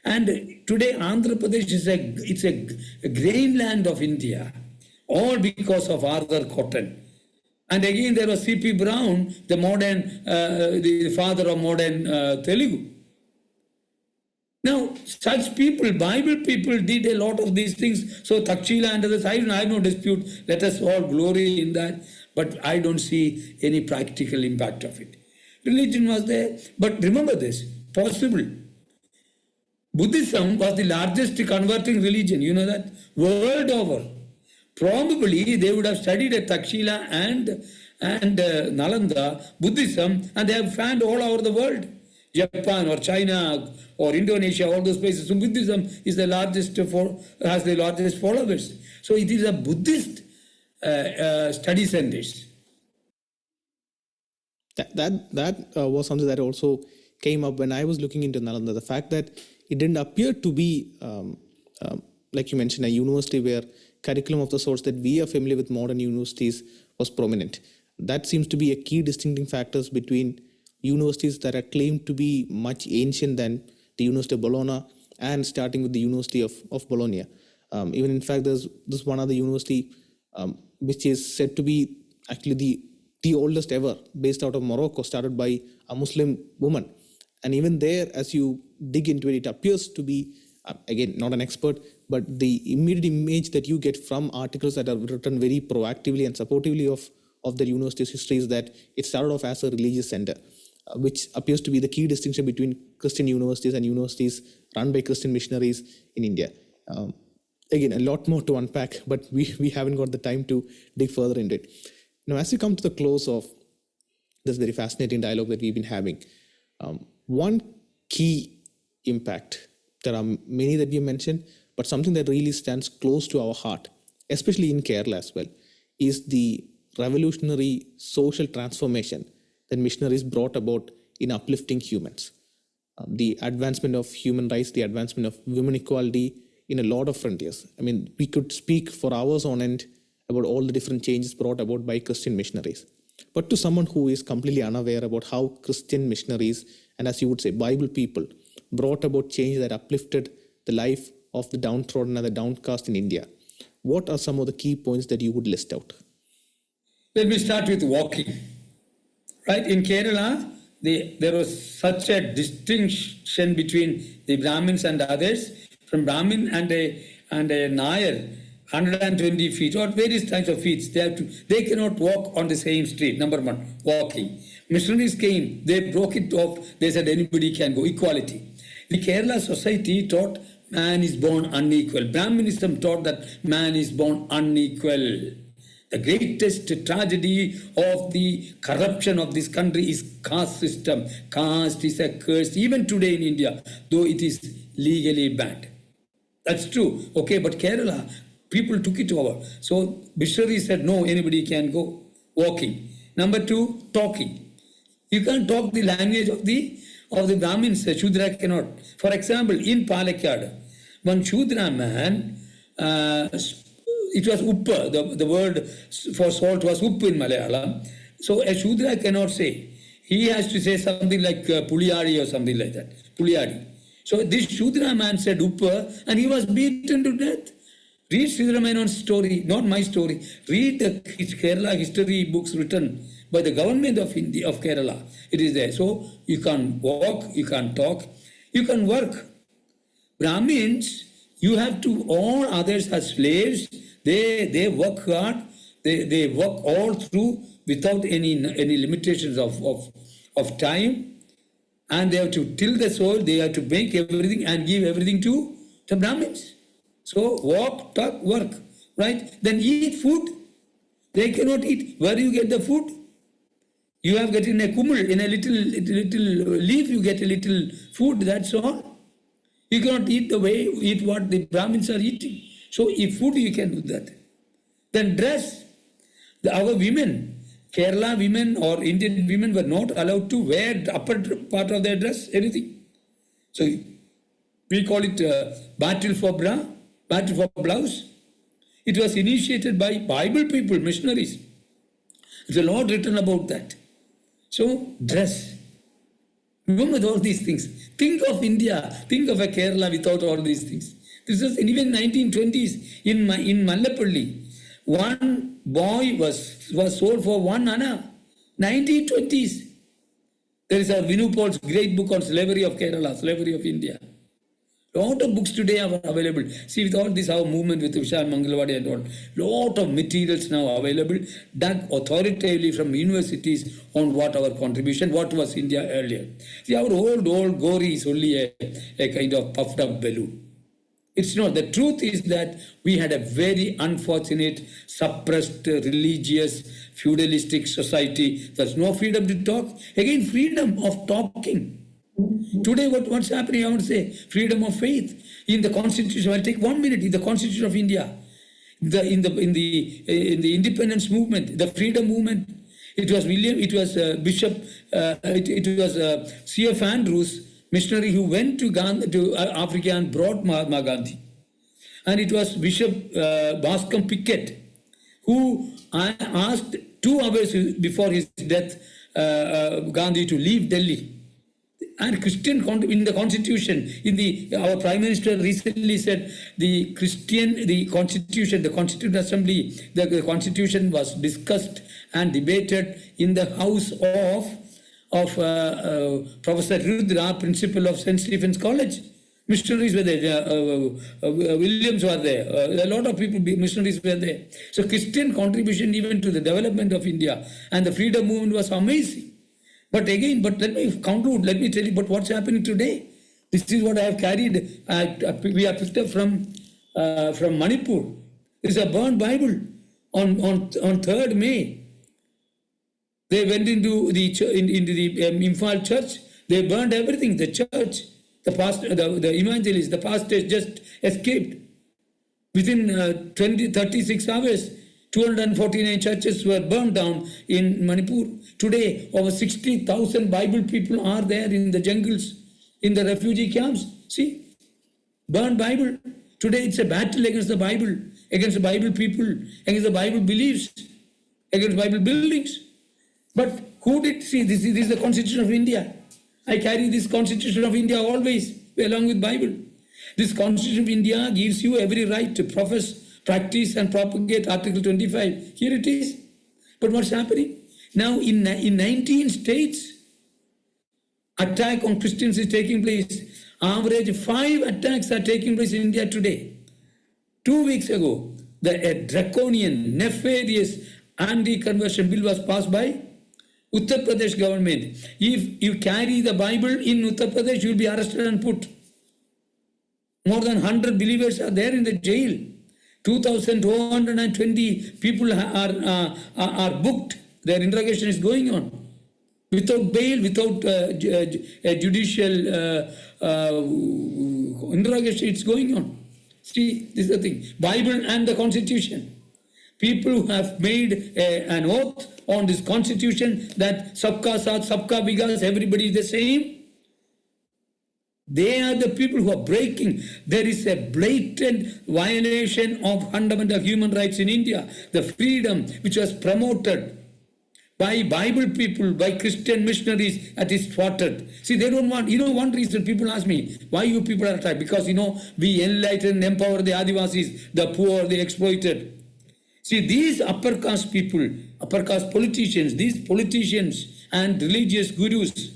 And today Andhra Pradesh is a grain land of India, all because of Arthur Cotton. And again there was C.P. Brown, the modern, the father of modern Telugu. Now, such people, Bible people did a lot of these things. So Takshila and others, I have no dispute. Let us all glory in that. But I don't see any practical impact of it. Religion was there. But remember this, possible. Buddhism was the largest converting religion, you know that? World over. Probably they would have studied at Takshila and Nalanda, Buddhism, and they have found all over the world. Japan or China or Indonesia, all those places. So Buddhism is the largest, has the largest followers. So it is a Buddhist study centers. That was something that also came up when I was looking into Nalanda. The fact that it didn't appear to be, like you mentioned, a university where curriculum of the sorts that we are familiar with modern universities was prominent. That seems to be a key distinguishing factors between universities that are claimed to be much ancient than the University of Bologna and starting with the University of Bologna. Even in fact, there's one other university which is said to be actually the oldest ever, based out of Morocco, started by a Muslim woman. And even there, as you dig into it, it appears to be, again, not an expert, but the immediate image that you get from articles that are written very proactively and supportively of the university's history is that it started off as a religious center, which appears to be the key distinction between Christian universities and universities run by Christian missionaries in India. Again, a lot more to unpack, but we haven't got the time to dig further into it. Now, as we come to the close of this very fascinating dialogue that we've been having, one key impact, there are many that we mentioned, but something that really stands close to our heart, especially in Kerala as well, is the revolutionary social transformation that missionaries brought about in uplifting humans. The advancement of human rights, the advancement of women equality in a lot of frontiers. I mean, we could speak for hours on end about all the different changes brought about by Christian missionaries. But to someone who is completely unaware about how Christian missionaries, and as you would say, Bible people, brought about change that uplifted the life of the downtrodden and the downcast in India, what are some of the key points that you would list out? Let me start with walking. Right, in Kerala, there was such a distinction between the Brahmins and others. From Brahmin and a Nair, 120 feet or various types of feet, they cannot walk on the same street. Number one, walking. Missionaries came, they broke it off, they said anybody can go, equality. The Kerala society taught man is born unequal. Brahminism taught that man is born unequal. The greatest tragedy of the corruption of this country is caste system. Caste is a curse, even today in India, though it is legally banned. That's true. Okay, but Kerala, people took it over. So missionaries said, no, anybody can go. Walking. Number two, talking. You can't talk the language of the Brahmins. Shudra cannot. For example, in Palakkad, one Shudra man, it was uppa, the word for salt was uppa in Malayalam. So a Shudra cannot say. He has to say something like puliyadi or something like that. Puliyadi. So this Shudra man said uppa and he was beaten to death. Read Shudra Menon's story, not my story. Read the Kerala history books written by the government of India, of Kerala. It is there. So you can walk, you can talk, you can work. Brahmins, you have to, all others are slaves. They work hard. They work all through without any limitations of time. And they have to till the soil, they have to make everything and give everything to the Brahmins. So walk, talk, work, right? Then eat food. They cannot eat. Where do you get the food? You have get in a kumul, in a little leaf, you get a little food, that's all. You cannot eat what the Brahmins are eating. So if food, you can do that. Then dress. Our women, Kerala women or Indian women were not allowed to wear the upper part of their dress, anything. So we call it battle for bra, battle for blouse. It was initiated by Bible people, missionaries. There's a lot written about that. So dress. Remember all these things. Think of India, think of a Kerala without all these things. This was even 1920s in Mallappalli. One boy was sold for 1 anna. 1920s. There is a Vinu Paul's great book on slavery of Kerala, slavery of India. A lot of books today are available. See, with all this, our movement with Vishal Mangalwadi and all, lot of materials now available, done authoritatively from universities on what our contribution, what was India earlier. See, our old glory is only a kind of puffed up balloon. It's not. The truth is that we had a very unfortunate, suppressed, religious, feudalistic society. There's no freedom to talk. Again, freedom of talking. Today, what's happening? I want to say freedom of faith in the Constitution. I'll take 1 minute. In the Constitution of India, in the independence movement, the freedom movement. It was Bishop. It was C.F. Andrews, missionary who went to Africa and brought Mahatma Gandhi, and it was Bishop Bascom Pickett who asked 2 hours before his death Gandhi to leave Delhi. And Christian in the Constitution, our Prime Minister recently said the Constitution, the Constituent Assembly, the Constitution was discussed and debated in the house of of Professor Rudra, principal of St. Stephen's College. Missionaries were there, Williams were there, a lot of people, missionaries were there. So Christian contribution even to the development of India and the freedom movement was amazing. But again, let me conclude, let me tell you about what's happening today. This is what I have carried, we have picked up from Manipur. It's a burned Bible on 3rd May. They went into the Imphal church, they burned everything, the church. The pastor, the evangelist, the pastor just escaped. Within 36 hours, 249 churches were burned down in Manipur. Today, over 60,000 Bible people are there in the jungles, in the refugee camps. See, burned Bible. Today, it's a battle against the Bible, against the Bible people, against the Bible beliefs, against Bible buildings. But who did see this? This is the Constitution of India. I carry this Constitution of India always, along with Bible. This Constitution of India gives you every right to profess, practice and propagate Article 25. Here it is. But what's happening? Now in 19 states, attack on Christians is taking place. Average 5 attacks are taking place in India today. 2 weeks ago, a draconian, nefarious anti-conversion bill was passed by Uttar Pradesh government. If you carry the Bible in Uttar Pradesh, you will be arrested and put. More than 100 believers are there in the jail. 2,220 people are booked. Their interrogation is going on. Without bail, without a judicial interrogation, it's going on. See, this is the thing. Bible and the Constitution. People who have made an oath on this Constitution that Sabka Saath, Sabka Vikas, everybody is the same. They are the people who are breaking. There is a blatant violation of fundamental human rights in India. The freedom which was promoted by Bible people, by Christian missionaries, that is thwarted. See, they don't want, one reason people ask me, why you people are attacked? Because, we enlighten, empower the Adivasis, the poor, the exploited. See, these upper caste people, upper caste politicians, these politicians and religious gurus,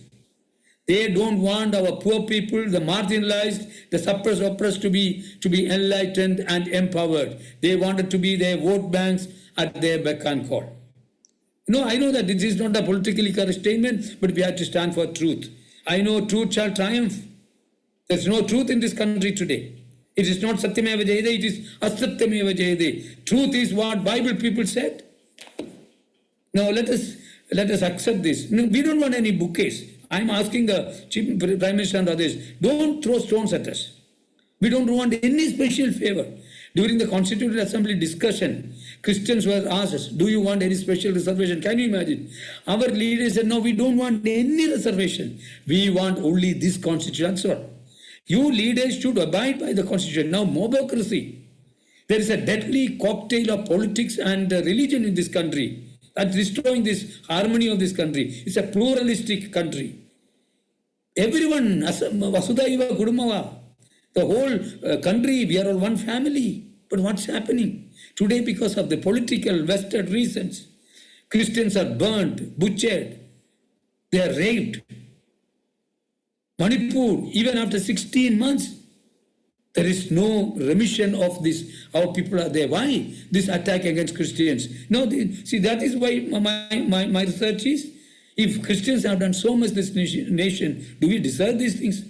they don't want our poor people, the marginalized, the suppressed, oppressed to be enlightened and empowered. They wanted to be their vote banks at their beck and call. I know that this is not a politically correct statement, but we have to stand for truth. I know truth shall triumph. There's no truth in this country today. It is not Satyameva Jayade, it is Asatyameva Jayade. Truth is what Bible people said. Now let us accept this. No, we don't want any bouquets. I'm asking the Chief Prime Minister and others, don't throw stones at us. We don't want any special favor. During the Constituent Assembly discussion, Christians were asked, do you want any special reservation? Can you imagine? Our leaders said, no, we don't want any reservation. We want only this Constitution. That's all. You leaders should abide by the Constitution. Now, mobocracy. There is a deadly cocktail of politics and religion in this country that's destroying this harmony of this country. It's a pluralistic country. Everyone, Vasudhaiva Kudumava, the whole country, we are all one family. But what's happening? Today, because of the political vested reasons, Christians are burned, butchered, they are raped. Manipur, even after 16 months, there is no remission of this. Our people are there. Why this attack against Christians? No, see, that is why my research is, if Christians have done so much this nation, do we deserve these things?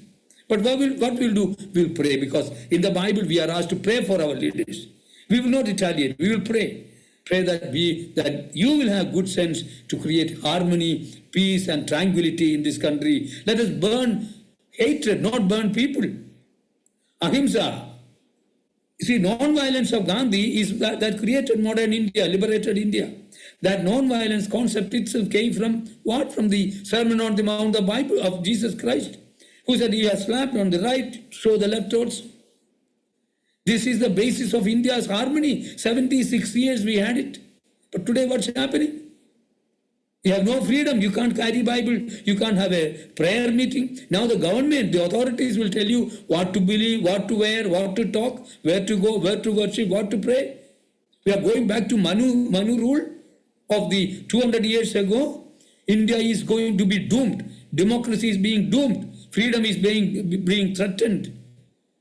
But what we'll do? We'll pray, because in the Bible we are asked to pray for our leaders. We will not retaliate. We will pray. Pray that you will have good sense to create harmony, peace and tranquility in this country. Let us burn hatred, not burn people. Ahimsa. You see, non-violence of Gandhi is that created modern India, liberated India. That non-violence concept itself came from what? From the Sermon on the Mount, the Bible of Jesus Christ, who said, "You have slapped on the right, show the left also." This is the basis of India's harmony. 76 years we had it. But today what's happening? You have no freedom. You can't carry Bible. You can't have a prayer meeting. Now the government, the authorities will tell you what to believe, what to wear, what to talk, where to go, where to worship, what to pray. We are going back to Manu rule of the 200 years ago. India is going to be doomed. Democracy is being doomed. Freedom is being threatened.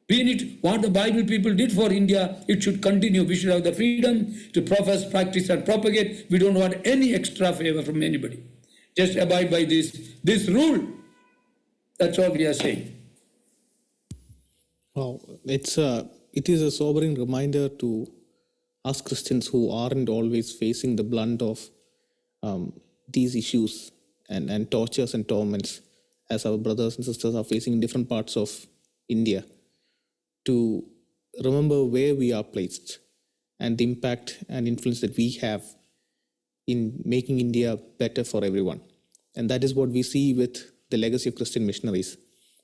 We need what the Bible people did for India. It should continue. We should have the freedom to profess, practice, and propagate. We don't want any extra favor from anybody. Just abide by this rule. That's what we are saying. Wow, it is a sobering reminder to us Christians who aren't always facing the blunt of these issues and tortures and torments as our brothers and sisters are facing in different parts of India, to remember where we are placed and the impact and influence that we have in making India better for everyone. And that is what we see with the legacy of Christian missionaries.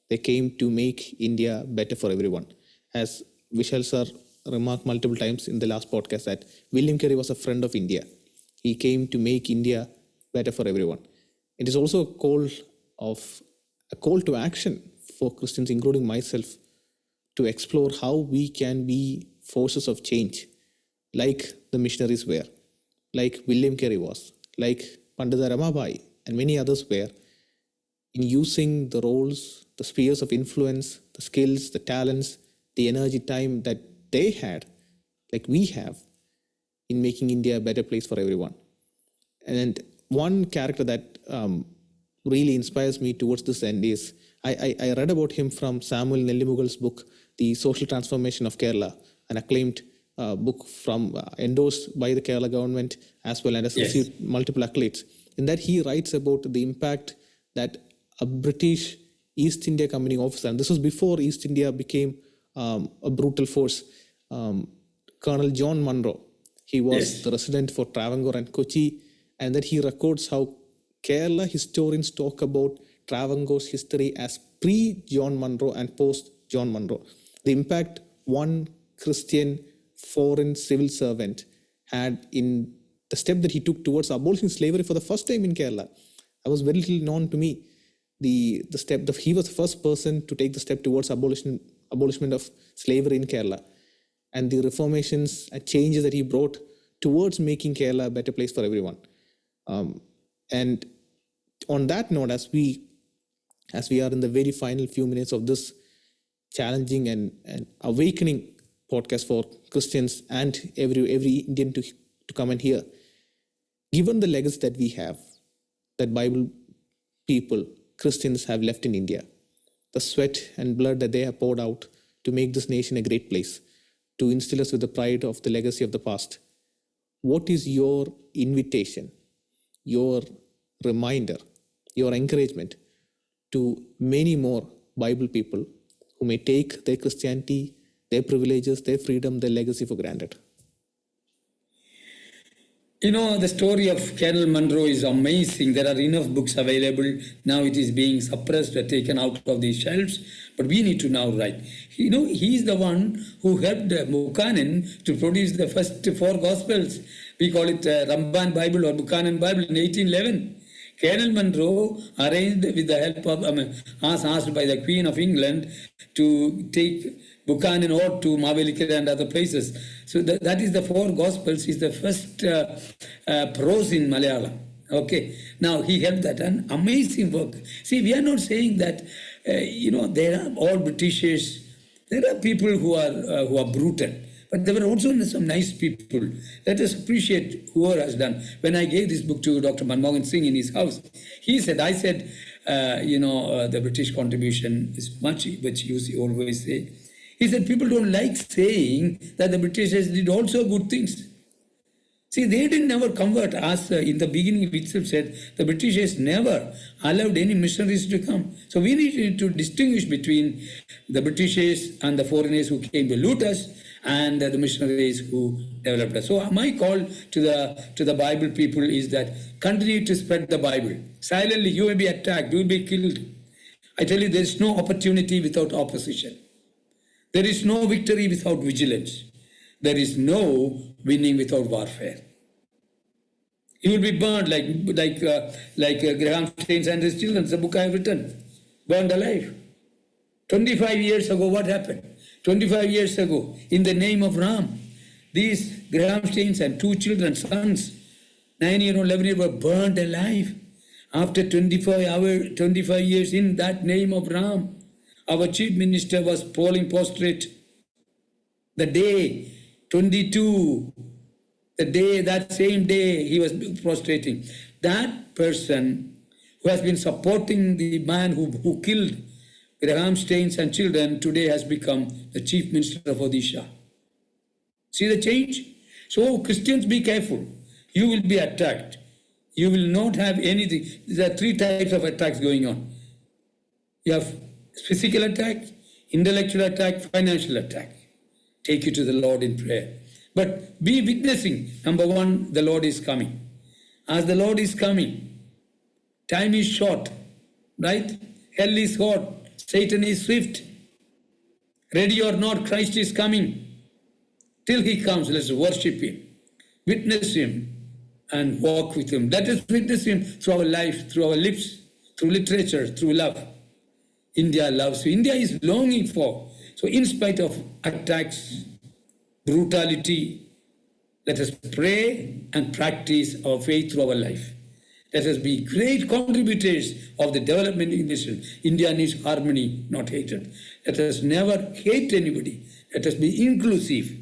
They came to make India better for everyone. As Vishal sir remarked multiple times in the last podcast, that William Carey was a friend of India. He came to make India better for everyone. It is also a call to action for Christians, including myself, to explore how we can be forces of change, like the missionaries were, like William Carey was, like Pandita Ramabai and many others were, in using the roles, the spheres of influence, the skills, the talents, the energy, time that they had, like we have, in making India a better place for everyone. And one character that really inspires me towards this end is, I read about him from Samuel Nellimugal's book, The Social Transformation of Kerala, an acclaimed book from endorsed by the Kerala government as well, and has received multiple accolades. In that he writes about the impact that a British East India Company officer, and this was before East India became a brutal force, Colonel John Munro. He was the resident for Travancore and Kochi, and that he records how Kerala historians talk about Travancore's history as pre-John Munro and post-John Munro. The impact one Christian foreign civil servant had in the step that he took towards abolishing slavery for the first time in Kerala. That was very little known to me. He was the first person to take the step towards abolishment of slavery in Kerala, and the reformations and changes that he brought towards making Kerala a better place for everyone. And on that note, as we are in the very final few minutes of this challenging and awakening podcast for Christians and every Indian to come and hear, given the legacy that we have, that Bible people, Christians have left in India, the sweat and blood that they have poured out to make this nation a great place, to instill us with the pride of the legacy of the past, what is your invitation, your reminder, your encouragement to many more Bible people who may take their Christianity, their privileges, their freedom, their legacy for granted? You know, the story of Colonel Munro is amazing. There are enough books available. Now it is being suppressed or taken out of these shelves. But we need to now write. You know, he is the one who helped Buchanan to produce the first 4 Gospels. We call it Ramban Bible or Buchanan Bible in 1811. Colonel Munro arranged with the help of, asked by the Queen of England to take Buchanan out to Mavelikara and other places. So that is the 4 Gospels, is the first prose in Malayalam. Okay, now he helped that, an amazing work. See, we are not saying that, there are all Britishers, there are people who are brutal. But there were also some nice people. Let us appreciate whoever has done. When I gave this book to Dr. Manmohan Singh in his house, the British contribution is much, which you always say. He said, people don't like saying that the Britishers did also good things. See, they didn't never convert. As in the beginning itself said, the Britishers never allowed any missionaries to come. So we need to distinguish between the Britishers and the foreigners who came to loot us, and the missionaries who developed us. So my call to the Bible people is that continue to spread the Bible. Silently, you may be attacked, you will be killed. I tell you, there is no opportunity without opposition. There is no victory without vigilance. There is no winning without warfare. You will be burned like Graham Staines and his children, the book I have written, burned alive. 25 years ago, what happened? 25 years ago, in the name of Ram, these Graham Staines and 2 children, sons, 9-year-old, 11-year-old, were burned alive. After 25 years in that name of Ram, our chief minister was falling prostrate. The day 22, that same day, he was prostrating. That person who has been supporting the man who killed Graham Staines and children today has become the chief minister of Odisha. See the change? So Christians, be careful. You will be attacked. You will not have anything. There are 3 types of attacks going on. You have physical attack, intellectual attack, financial attack. Take you to the Lord in prayer. But be witnessing. Number 1, the Lord is coming. As the Lord is coming, time is short, right? Hell is hot. Satan is swift. Ready or not, Christ is coming. Till he comes, let's worship him, witness him, and walk with him. Let us witness him through our life, through our lips, through literature, through love. India loves you. India is longing for. So in spite of attacks, brutality, let us pray and practice our faith through our life. Let us be great contributors of the development in this nation. India needs harmony, not hatred. Let us never hate anybody. Let us be inclusive.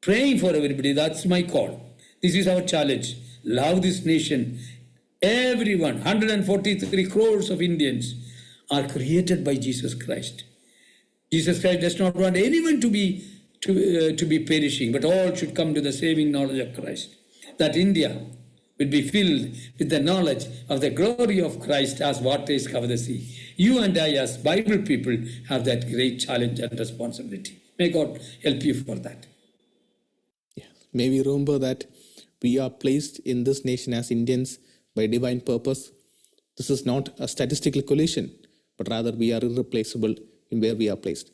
Praying for everybody, that's my call. This is our challenge. Love this nation. Everyone, 143 crores of Indians are created by Jesus Christ. Jesus Christ does not want anyone to be perishing, but all should come to the saving knowledge of Christ. That India will be filled with the knowledge of the glory of Christ as waters cover the sea. You and I, as Bible people, have that great challenge and responsibility. May God help you for that. Yeah. May we remember that we are placed in this nation as Indians by divine purpose. This is not a statistical collision, but rather we are irreplaceable in where we are placed.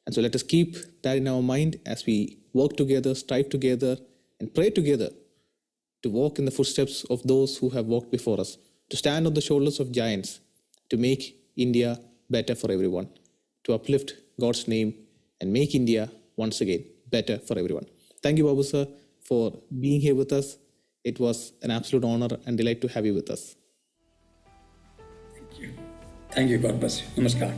And so let us keep that in our mind as we work together, strive together, and pray together to walk in the footsteps of those who have walked before us, to stand on the shoulders of giants, to make India better for everyone, to uplift God's name and make India once again better for everyone. Thank you, Babu sir, for being here with us. It was an absolute honor and delight to have you with us. Thank you. Thank you. God bless you. Namaskar.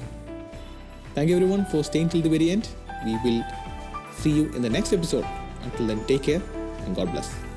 Thank you everyone for staying till the very end. We will see you in the next episode. Until then, take care and God bless.